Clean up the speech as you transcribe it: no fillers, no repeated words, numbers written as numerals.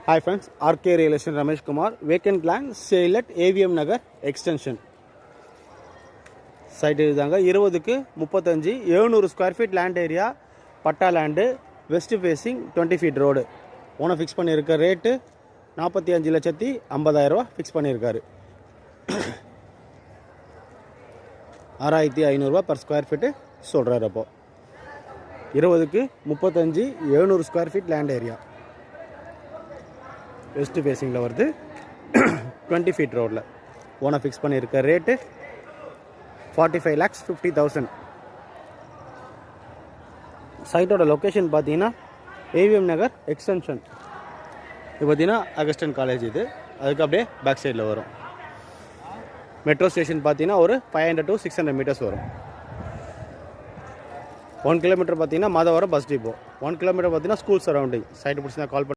Hi friends, RK Real Estate Ramesh Kumar. Vacant land sale at AVM Nagar extension. Site இதுதாங்க 20க்கு 35 700 square feet land area, patta land, west facing 20 feet road. Owner fix பண்ணியிருக்க rate 45,50,000 fix பண்ணியிருக்காரு. 6,500 per square feet சொல்கிறாரு. அப்போ 20க்கு 35 700 square feet land area, west ஃபேசிங்கில் வருது, 20 feet ரோடில். ஓனர் ஃபிக்ஸ் பண்ணியிருக்க ரேட்டு 45,50,000. சைட்டோட லொக்கேஷன் பார்த்தீங்கன்னா ஏவிஎம் நகர் எக்ஸ்டென்ஷன். இது பார்த்தீங்கன்னா அகஸ்டன் காலேஜ். இது அதுக்கு அப்படியே பேக் சைடில் வரும். மெட்ரோ ஸ்டேஷன் பார்த்தீங்கன்னா ஒரு 500 to 600 மீட்டர்ஸ் வரும். 1 கிலோமீட்டர் பார்த்தீங்கன்னா மாதவரம் பஸ் டிப்போ. 1 கிலோமீட்டர் பார்த்தீங்கன்னா ஸ்கூல் சரௌண்டிங். சைட்டு பிடிச்சினா கால் பண்ணி